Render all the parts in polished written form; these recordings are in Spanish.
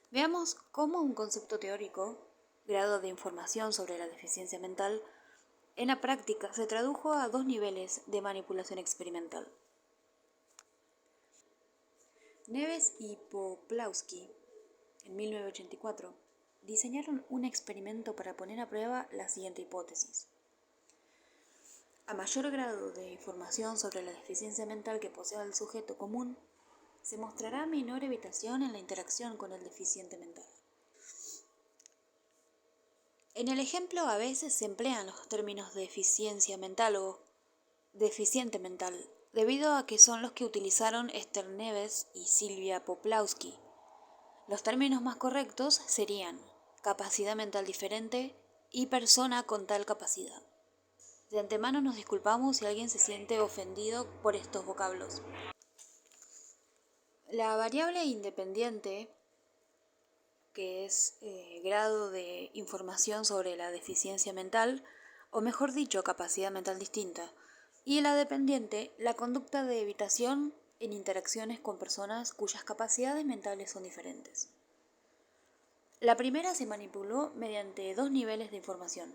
Veamos cómo un concepto teórico, grado de información sobre la deficiencia mental, en la práctica se tradujo a dos niveles de manipulación experimental. Neves y Poplawski, en 1984, diseñaron un experimento para poner a prueba la siguiente hipótesis. A mayor grado de información sobre la deficiencia mental que posea el sujeto común, se mostrará menor evitación en la interacción con el deficiente mental. En el ejemplo a veces se emplean los términos deficiencia mental o deficiente mental, debido a que son los que utilizaron Esther Neves y Silvia Poplawski. Los términos más correctos serían capacidad mental diferente y persona con tal capacidad. De antemano nos disculpamos si alguien se siente ofendido por estos vocablos. La variable independiente, que es grado de información sobre la deficiencia mental, o mejor dicho, capacidad mental distinta, y la dependiente, la conducta de evitación en interacciones con personas cuyas capacidades mentales son diferentes. La primera se manipuló mediante dos niveles de información.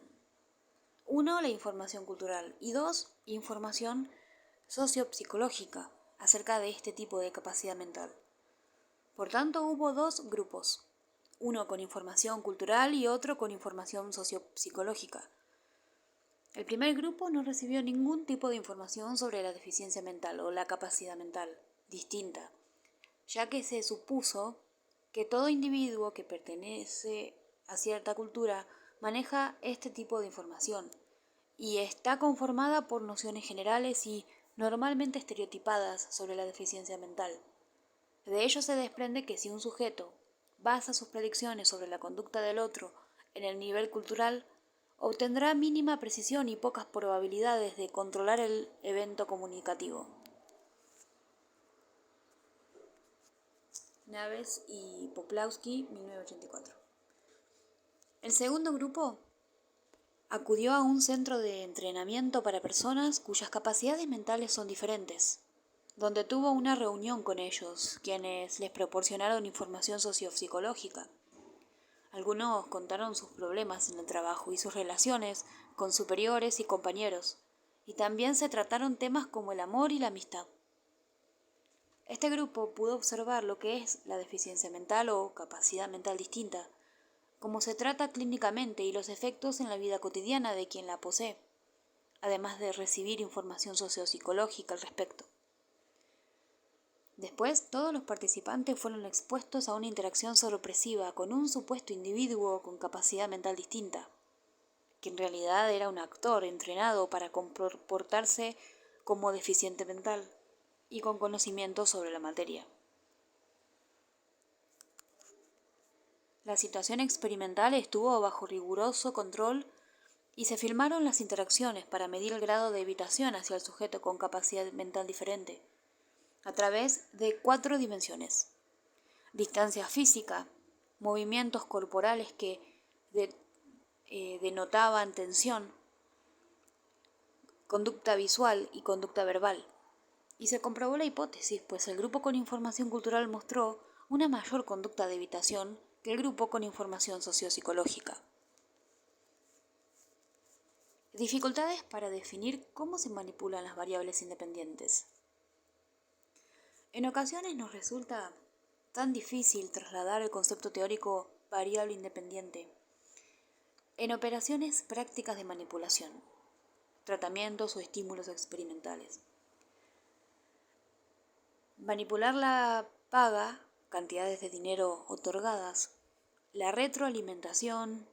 Uno, la información cultural, y dos, información sociopsicológica acerca de este tipo de capacidad mental. Por tanto, hubo dos grupos, uno con información cultural y otro con información sociopsicológica. El primer grupo no recibió ningún tipo de información sobre la deficiencia mental o la capacidad mental distinta, ya que se supuso que todo individuo que pertenece a cierta cultura maneja este tipo de información y está conformada por nociones generales y normalmente estereotipadas sobre la deficiencia mental. De ello se desprende que si un sujeto basa sus predicciones sobre la conducta del otro en el nivel cultural, obtendrá mínima precisión y pocas probabilidades de controlar el evento comunicativo. Neves y Poplawski, 1984. El segundo grupo acudió a un centro de entrenamiento para personas cuyas capacidades mentales son diferentes, donde tuvo una reunión con ellos, quienes les proporcionaron información sociopsicológica. Algunos contaron sus problemas en el trabajo y sus relaciones con superiores y compañeros, y también se trataron temas como el amor y la amistad. Este grupo pudo observar lo que es la deficiencia mental o capacidad mental distinta, cómo se trata clínicamente y los efectos en la vida cotidiana de quien la posee, además de recibir información sociopsicológica al respecto. Después, todos los participantes fueron expuestos a una interacción sorpresiva con un supuesto individuo con capacidad mental distinta, que en realidad era un actor entrenado para comportarse como deficiente mental y con conocimiento sobre la materia. La situación experimental estuvo bajo riguroso control y se filmaron las interacciones para medir el grado de evitación hacia el sujeto con capacidad mental diferente, a través de 4 dimensiones: distancia física, movimientos corporales que denotaban tensión, conducta visual y conducta verbal. Y se comprobó la hipótesis, pues el grupo con información cultural mostró una mayor conducta de evitación que el grupo con información sociopsicológica. Dificultades para definir cómo se manipulan las variables independientes. En ocasiones nos resulta tan difícil trasladar el concepto teórico variable independiente en operaciones prácticas de manipulación, tratamientos o estímulos experimentales. Manipular la paga, cantidades de dinero otorgadas, la retroalimentación,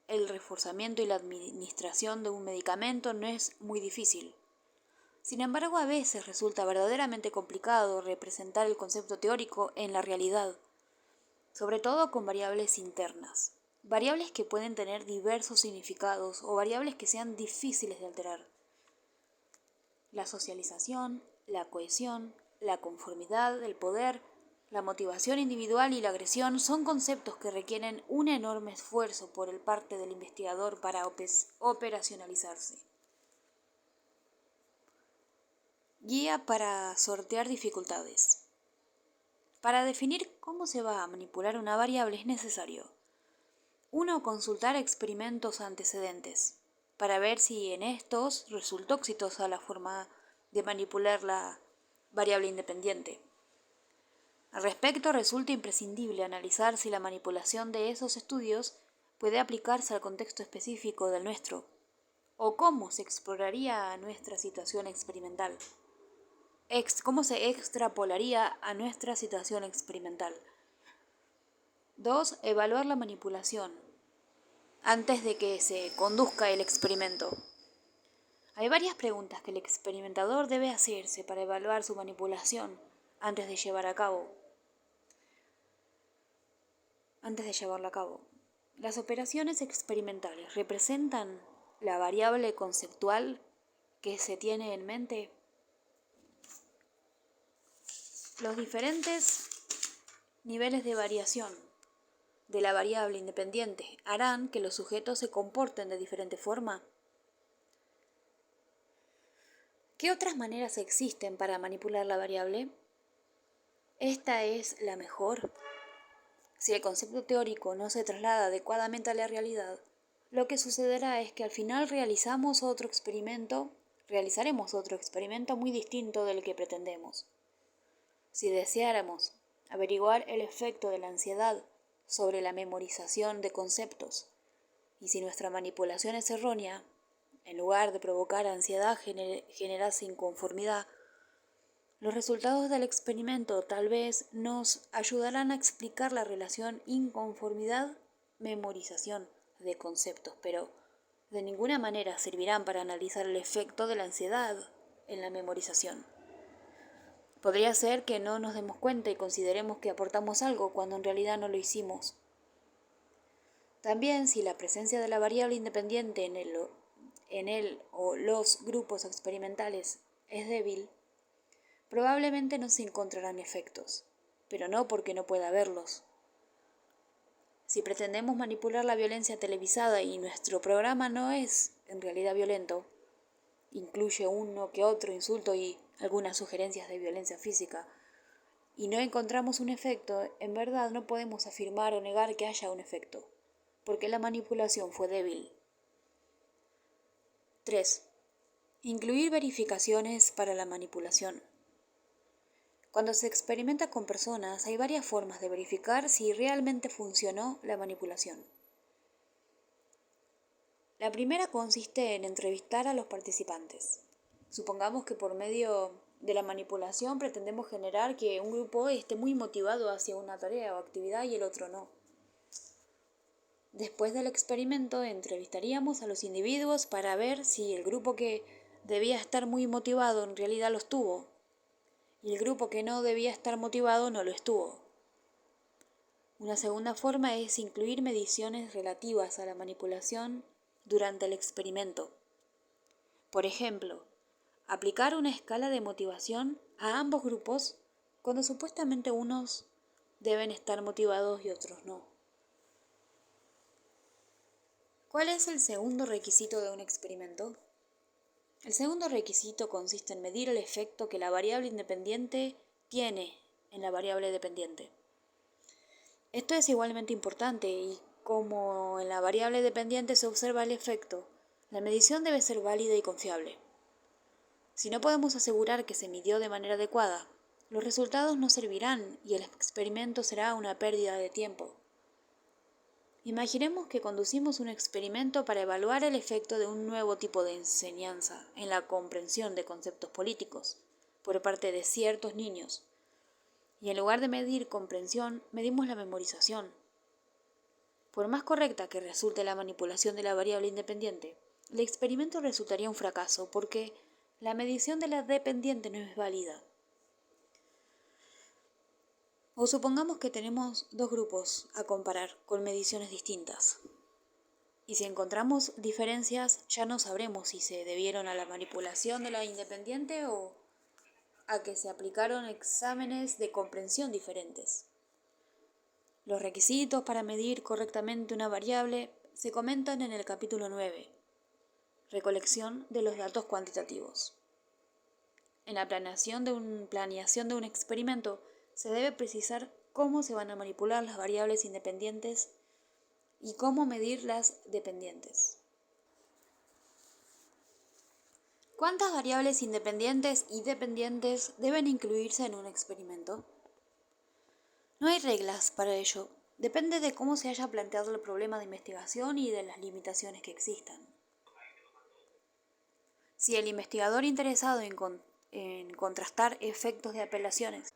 el reforzamiento y la administración de un medicamento no es muy difícil. Sin embargo, a veces resulta verdaderamente complicado representar el concepto teórico en la realidad, sobre todo con variables internas, variables que pueden tener diversos significados o variables que sean difíciles de alterar. La socialización, la cohesión, la conformidad, el poder, la motivación individual y la agresión son conceptos que requieren un enorme esfuerzo por el parte del investigador para operacionalizarse. Guía para sortear dificultades. Para definir cómo se va a manipular una variable es necesario: 1. Consultar experimentos antecedentes para ver si en estos resultó exitosa la forma de manipular la variable independiente. Al respecto, resulta imprescindible analizar si la manipulación de esos estudios puede aplicarse al contexto específico del nuestro, o cómo se exploraría a nuestra situación experimental. Cómo se extrapolaría a nuestra situación experimental. 2. Evaluar la manipulación antes de que se conduzca el experimento. Hay varias preguntas que el experimentador debe hacerse para evaluar su manipulación antes de llevarla a cabo. Las operaciones experimentales representan la variable conceptual que se tiene en mente. Los diferentes niveles de variación de la variable independiente harán que los sujetos se comporten de diferente forma. ¿Qué otras maneras existen para manipular la variable? Esta es la mejor. Si el concepto teórico no se traslada adecuadamente a la realidad, lo que sucederá es que al final realizaremos otro experimento muy distinto del que pretendemos. Si deseáramos averiguar el efecto de la ansiedad sobre la memorización de conceptos, y si nuestra manipulación es errónea, en lugar de provocar ansiedad generase inconformidad, los resultados del experimento tal vez nos ayudarán a explicar la relación inconformidad-memorización de conceptos, pero de ninguna manera servirán para analizar el efecto de la ansiedad en la memorización. Podría ser que no nos demos cuenta y consideremos que aportamos algo cuando en realidad no lo hicimos. También, si la presencia de la variable independiente en el o los grupos experimentales es débil, probablemente no se encontrarán efectos, pero no porque no pueda haberlos. Si pretendemos manipular la violencia televisada y nuestro programa no es en realidad violento, incluye uno que otro insulto y algunas sugerencias de violencia física, y no encontramos un efecto, en verdad no podemos afirmar o negar que haya un efecto, porque la manipulación fue débil. 3. Incluir verificaciones para la manipulación. Cuando se experimenta con personas, hay varias formas de verificar si realmente funcionó la manipulación. La primera consiste en entrevistar a los participantes. Supongamos que por medio de la manipulación pretendemos generar que un grupo esté muy motivado hacia una tarea o actividad y el otro no. Después del experimento, entrevistaríamos a los individuos para ver si el grupo que debía estar muy motivado en realidad lo estuvo, y el grupo que no debía estar motivado no lo estuvo. Una segunda forma es incluir mediciones relativas a la manipulación durante el experimento. Por ejemplo, aplicar una escala de motivación a ambos grupos cuando supuestamente unos deben estar motivados y otros no. ¿Cuál es el segundo requisito de un experimento? El segundo requisito consiste en medir el efecto que la variable independiente tiene en la variable dependiente. Esto es igualmente importante y como en la variable dependiente se observa el efecto, la medición debe ser válida y confiable. Si no podemos asegurar que se midió de manera adecuada, los resultados no servirán y el experimento será una pérdida de tiempo. Imaginemos que conducimos un experimento para evaluar el efecto de un nuevo tipo de enseñanza en la comprensión de conceptos políticos por parte de ciertos niños. Y en lugar de medir comprensión, medimos la memorización. Por más correcta que resulte la manipulación de la variable independiente, el experimento resultaría un fracaso porque la medición de la dependiente no es válida. O supongamos que tenemos dos grupos a comparar con mediciones distintas. Y si encontramos diferencias, ya no sabremos si se debieron a la manipulación de la independiente o a que se aplicaron exámenes de comprensión diferentes. Los requisitos para medir correctamente una variable se comentan en el capítulo 9, recolección de los datos cuantitativos. En la planeación de un experimento, se debe precisar cómo se van a manipular las variables independientes y cómo medir las dependientes. ¿Cuántas variables independientes y dependientes deben incluirse en un experimento? No hay reglas para ello. Depende de cómo se haya planteado el problema de investigación y de las limitaciones que existan. Si el investigador interesado en contrastar efectos de apelaciones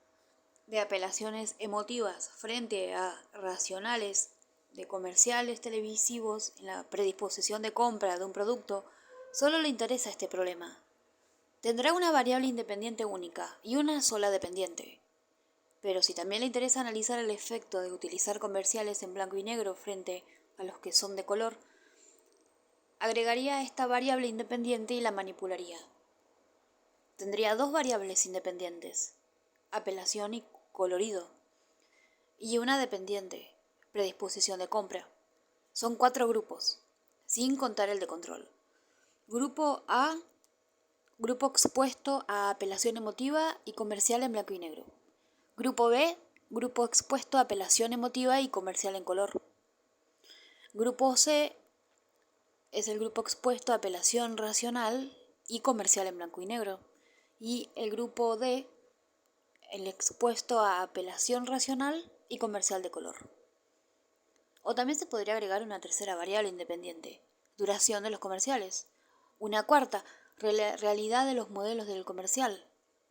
emotivas frente a racionales de comerciales televisivos en la predisposición de compra de un producto, solo le interesa este problema. Tendrá una variable independiente única y una sola dependiente. Pero si también le interesa analizar el efecto de utilizar comerciales en blanco y negro frente a los que son de color, agregaría esta variable independiente y la manipularía. Tendría dos variables independientes, apelación y colorido, y una dependiente, predisposición de compra. Son 4 grupos, sin contar el de control. Grupo A, grupo expuesto a apelación emotiva y comercial en blanco y negro. Grupo B, grupo expuesto a apelación emotiva y comercial en color. Grupo C es el grupo expuesto a apelación racional y comercial en blanco y negro. Y el grupo D, el expuesto a apelación racional y comercial de color. O también se podría agregar una tercera variable independiente, duración de los comerciales. Una cuarta, realidad de los modelos del comercial,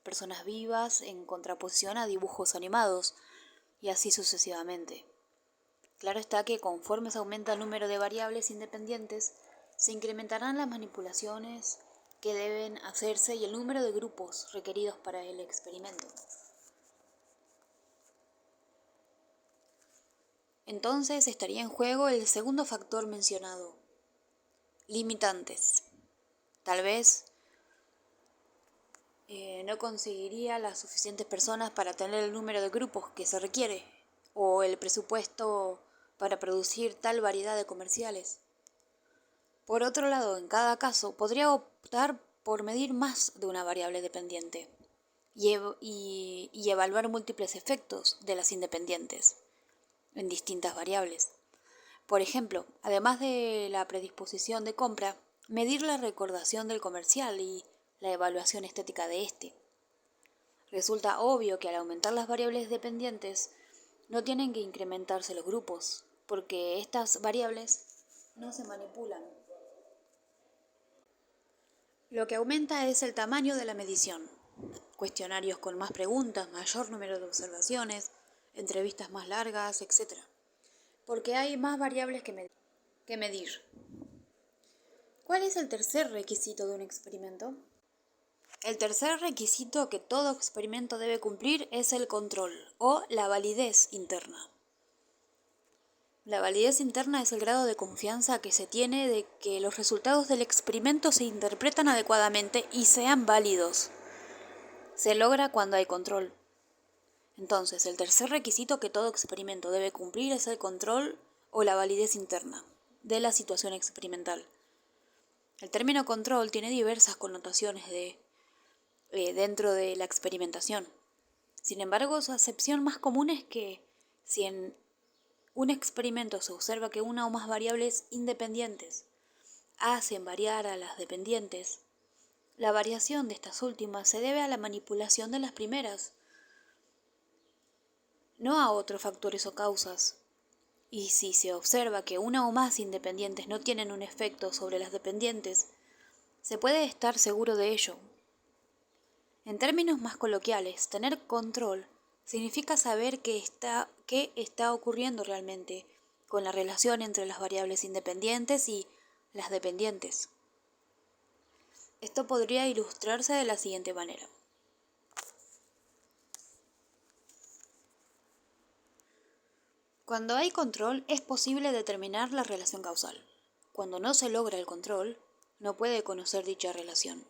personas vivas en contraposición a dibujos animados, y así sucesivamente. Claro está que conforme se aumenta el número de variables independientes, se incrementarán las manipulaciones que deben hacerse y el número de grupos requeridos para el experimento. Entonces estaría en juego el segundo factor mencionado, limitantes. Tal vez no conseguiría las suficientes personas para tener el número de grupos que se requiere, o el presupuesto para producir tal variedad de comerciales. Por otro lado, en cada caso, podría optar por medir más de una variable dependiente y evaluar múltiples efectos de las independientes en distintas variables. Por ejemplo, además de la predisposición de compra, medir la recordación del comercial y la evaluación estética de este. Resulta obvio que al aumentar las variables dependientes, no tienen que incrementarse los grupos, porque estas variables no se manipulan. Lo que aumenta es el tamaño de la medición. Cuestionarios con más preguntas, mayor número de observaciones, entrevistas más largas, etc. Porque hay más variables que medir. ¿Cuál es el tercer requisito de un experimento? El tercer requisito que todo experimento debe cumplir es el control o la validez interna. La validez interna es el grado de confianza que se tiene de que los resultados del experimento se interpretan adecuadamente y sean válidos. Se logra cuando hay control. Entonces, el tercer requisito que todo experimento debe cumplir es el control o la validez interna de la situación experimental. El término control tiene diversas connotaciones dentro de la experimentación. Sin embargo, su acepción más común es que si en un experimento se observa que una o más variables independientes hacen variar a las dependientes, la variación de estas últimas se debe a la manipulación de las primeras, no a otros factores o causas. Y si se observa que una o más independientes no tienen un efecto sobre las dependientes, se puede estar seguro de ello. En términos más coloquiales, tener control significa saber qué está ocurriendo realmente con la relación entre las variables independientes y las dependientes. Esto podría ilustrarse de la siguiente manera. Cuando hay control, es posible determinar la relación causal. Cuando no se logra el control, no puede conocer dicha relación.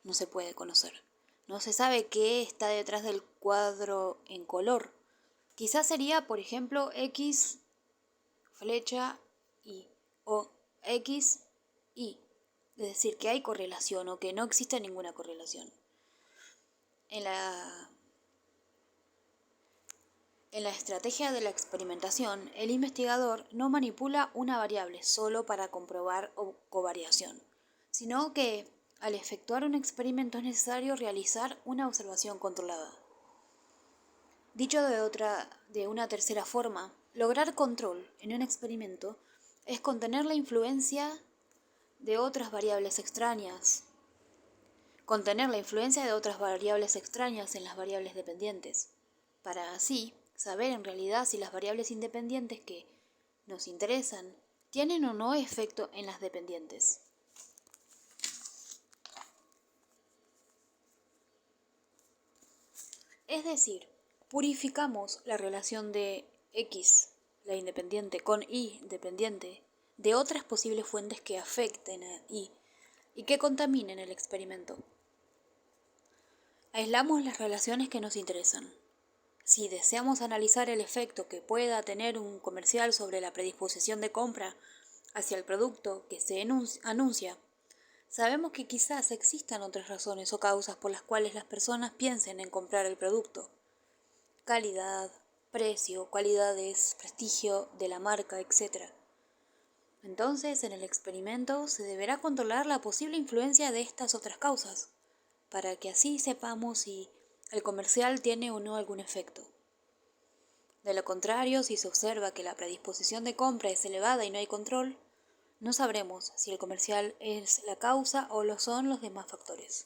No se puede conocer. No se sabe qué está detrás del cuadro en color. Quizás sería, por ejemplo, X, flecha, Y, o X, Y. Es decir, que hay correlación o que no existe ninguna correlación. En En la estrategia de la experimentación, el investigador no manipula una variable solo para comprobar covariación, sino que al efectuar un experimento es necesario realizar una observación controlada. Dicho de una tercera forma, lograr control en un experimento es contener la influencia de otras variables extrañas. Contener la influencia de otras variables extrañas en las variables dependientes, para así saber en realidad si las variables independientes que nos interesan tienen o no efecto en las dependientes. Es decir, purificamos la relación de X, la independiente, con Y, dependiente, de otras posibles fuentes que afecten a Y y que contaminen el experimento. Aislamos las relaciones que nos interesan. Si deseamos analizar el efecto que pueda tener un comercial sobre la predisposición de compra hacia el producto que se anuncia, sabemos que quizás existan otras razones o causas por las cuales las personas piensen en comprar el producto. Calidad, precio, cualidades, prestigio de la marca, etc. Entonces, en el experimento se deberá controlar la posible influencia de estas otras causas, para que así sepamos si el comercial tiene o no algún efecto. De lo contrario, si se observa que la predisposición de compra es elevada y no hay control, no sabremos si el comercial es la causa o lo son los demás factores.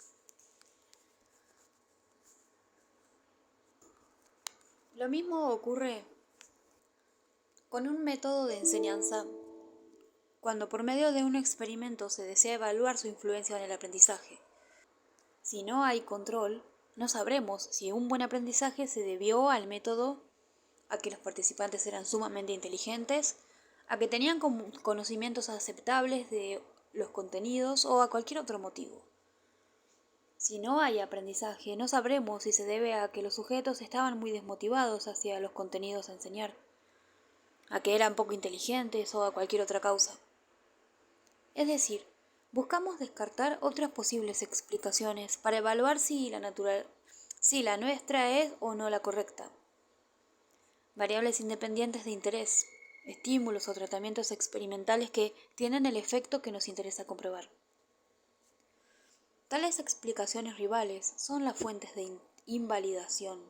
Lo mismo ocurre con un método de enseñanza cuando por medio de un experimento se desea evaluar su influencia en el aprendizaje. Si no hay control, no sabremos si un buen aprendizaje se debió al método, a que los participantes eran sumamente inteligentes, a que tenían conocimientos aceptables de los contenidos o a cualquier otro motivo. Si no hay aprendizaje, no sabremos si se debe a que los sujetos estaban muy desmotivados hacia los contenidos a enseñar, a que eran poco inteligentes o a cualquier otra causa. Es decir, buscamos descartar otras posibles explicaciones para evaluar si la nuestra es o no la correcta. Variables independientes de interés, estímulos o tratamientos experimentales que tienen el efecto que nos interesa comprobar. Tales explicaciones rivales son las fuentes de invalidación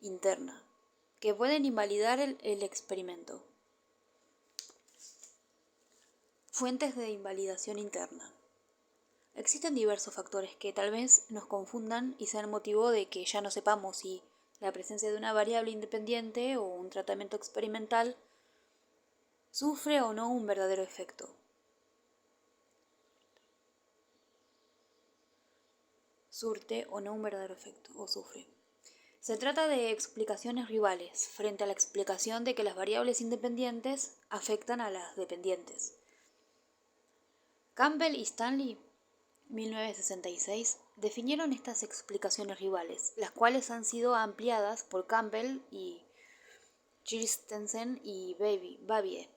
interna, que pueden invalidar el experimento. Fuentes de invalidación interna. Existen diversos factores que tal vez nos confundan y sean motivo de que ya no sepamos si la presencia de una variable independiente o un tratamiento experimental sufre o no un verdadero efecto. Surte o no un verdadero efecto, o sufre. Se trata de explicaciones rivales frente a la explicación de que las variables independientes afectan a las dependientes. Campbell y Stanley, 1966, definieron estas explicaciones rivales, las cuales han sido ampliadas por Campbell y Christensen y Babie.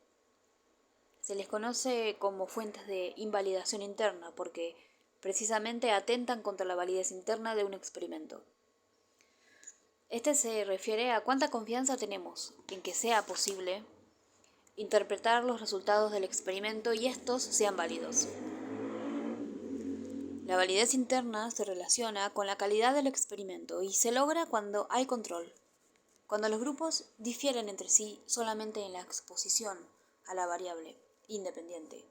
Se les conoce como fuentes de invalidación interna porque precisamente atentan contra la validez interna de un experimento. Este se refiere a cuánta confianza tenemos en que sea posible interpretar los resultados del experimento y estos sean válidos. La validez interna se relaciona con la calidad del experimento y se logra cuando hay control, cuando los grupos difieren entre sí solamente en la exposición a la variable independiente.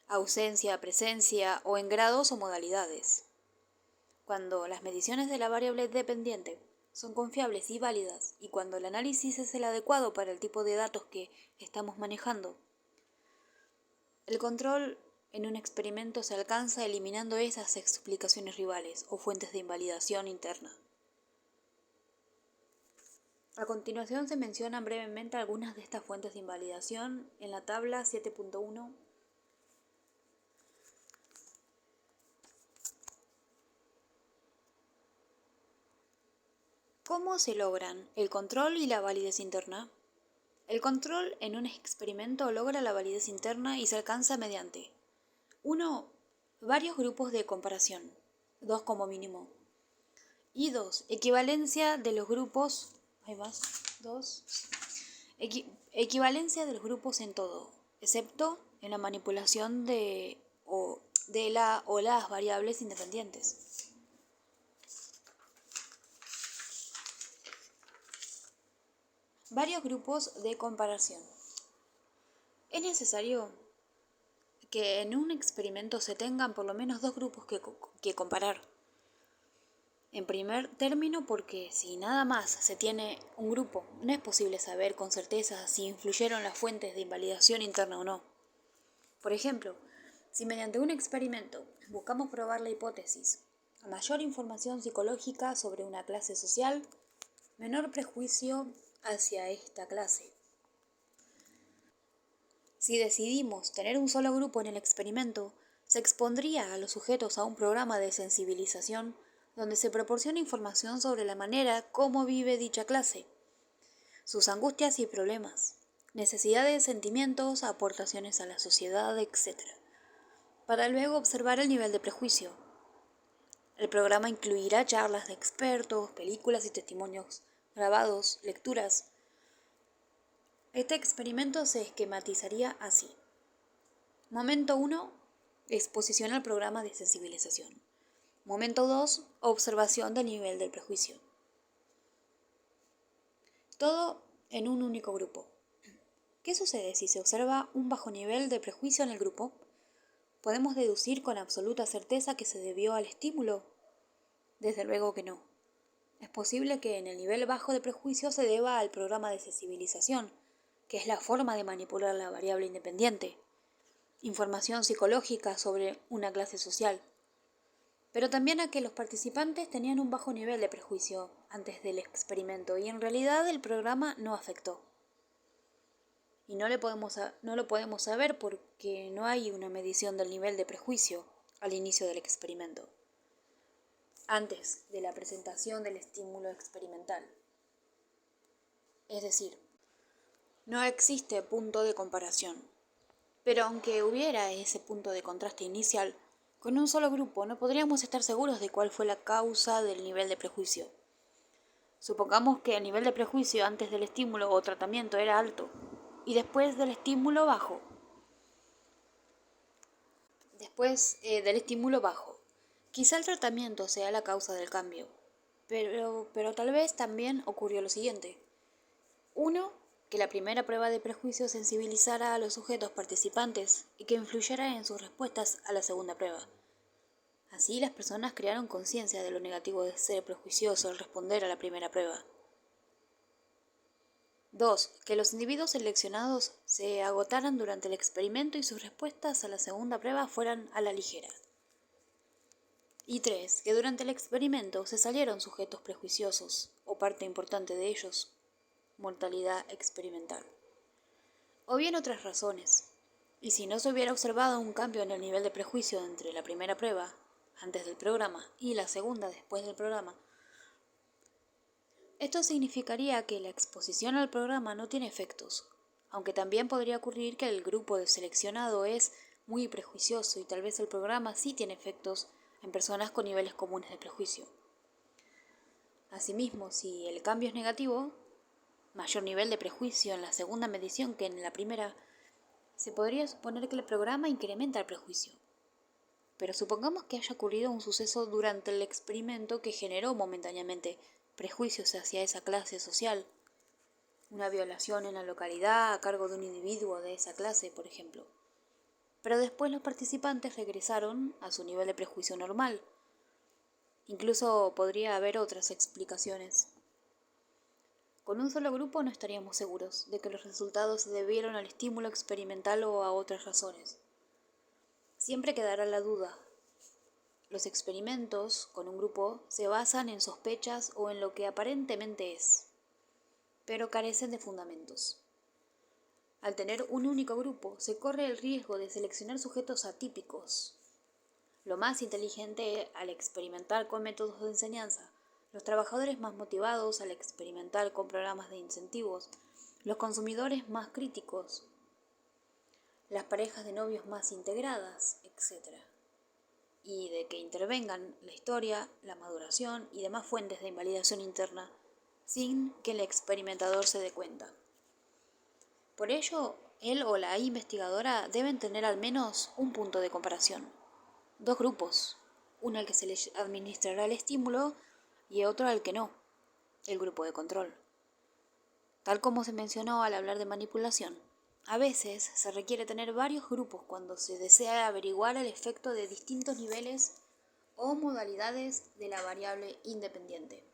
Ausencia, presencia o en grados o modalidades. Cuando las mediciones de la variable dependiente son confiables y válidas y cuando el análisis es el adecuado para el tipo de datos que estamos manejando. El control en un experimento se alcanza eliminando esas explicaciones rivales o fuentes de invalidación interna. A continuación se mencionan brevemente algunas de estas fuentes de invalidación en la tabla 7.1. ¿Cómo se logran el control y la validez interna? El control en un experimento logra la validez interna y se alcanza mediante 1. Varios grupos de comparación, 2 como mínimo. Y 2. Equivalencia de los grupos. Ahí vas. 2. Equivalencia de los grupos en todo, excepto en la manipulación de las variables independientes. Varios grupos de comparación. Es necesario que en un experimento se tengan por lo menos dos grupos que comparar. En primer término, porque si nada más se tiene un grupo, no es posible saber con certeza si influyeron las fuentes de invalidación interna o no. Por ejemplo, si mediante un experimento buscamos probar la hipótesis, a mayor información psicológica sobre una clase social, menor prejuicio hacia esta clase. Si decidimos tener un solo grupo en el experimento, se expondría a los sujetos a un programa de sensibilización donde se proporciona información sobre la manera como vive dicha clase, sus angustias y problemas, necesidades, sentimientos, aportaciones a la sociedad, etc., para luego observar el nivel de prejuicio. El programa incluirá charlas de expertos, películas y testimonios grabados, lecturas. Este experimento se esquematizaría así. Momento 1. Exposición al programa de sensibilización. Momento 2. Observación del nivel del prejuicio. Todo en un único grupo. ¿Qué sucede si se observa un bajo nivel de prejuicio en el grupo? ¿Podemos deducir con absoluta certeza que se debió al estímulo? Desde luego que no. Es posible que en el nivel bajo de prejuicio se deba al programa de sensibilización, que es la forma de manipular la variable independiente, información psicológica sobre una clase social, pero también a que los participantes tenían un bajo nivel de prejuicio antes del experimento y en realidad el programa no afectó. Y no lo podemos saber porque no hay una medición del nivel de prejuicio al inicio del experimento, antes de la presentación del estímulo experimental. Es decir, no existe punto de comparación. Pero aunque hubiera ese punto de contraste inicial, con un solo grupo no podríamos estar seguros de cuál fue la causa del nivel de prejuicio. Supongamos que el nivel de prejuicio antes del estímulo o tratamiento era alto y después del estímulo bajo. Quizá el tratamiento sea la causa del cambio, pero tal vez también ocurrió lo siguiente. 1. Que la primera prueba de prejuicio sensibilizara a los sujetos participantes y que influyera en sus respuestas a la segunda prueba. Así las personas crearon conciencia de lo negativo de ser prejuicioso al responder a la primera prueba. 2. Que los individuos seleccionados se agotaran durante el experimento y sus respuestas a la segunda prueba fueran a la ligera. Y 3. Que durante el experimento se salieron sujetos prejuiciosos, o parte importante de ellos, mortalidad experimental. O bien otras razones. Y si no se hubiera observado un cambio en el nivel de prejuicio entre la primera prueba, antes del programa, y la segunda después del programa, esto significaría que la exposición al programa no tiene efectos, aunque también podría ocurrir que el grupo seleccionado es muy prejuicioso y tal vez el programa sí tiene efectos en personas con niveles comunes de prejuicio. Asimismo, si el cambio es negativo, mayor nivel de prejuicio en la segunda medición que en la primera, se podría suponer que el programa incrementa el prejuicio. Pero supongamos que haya ocurrido un suceso durante el experimento que generó momentáneamente prejuicios hacia esa clase social, una violación en la localidad a cargo de un individuo de esa clase, por ejemplo. Pero después los participantes regresaron a su nivel de prejuicio normal. Incluso podría haber otras explicaciones. Con un solo grupo no estaríamos seguros de que los resultados se debieron al estímulo experimental o a otras razones. Siempre quedará la duda. Los experimentos con un grupo se basan en sospechas o en lo que aparentemente es, pero carecen de fundamentos. Al tener un único grupo, se corre el riesgo de seleccionar sujetos atípicos. Lo más inteligente al experimentar con métodos de enseñanza, los trabajadores más motivados al experimentar con programas de incentivos, los consumidores más críticos, las parejas de novios más integradas, etc. y de que intervengan la historia, la maduración y demás fuentes de invalidación interna sin que el experimentador se dé cuenta. Por ello, él o la investigadora deben tener al menos un punto de comparación. Dos grupos, uno al que se les administrará el estímulo y otro al que no, el grupo de control. Tal como se mencionó al hablar de manipulación, a veces se requiere tener varios grupos cuando se desea averiguar el efecto de distintos niveles o modalidades de la variable independiente.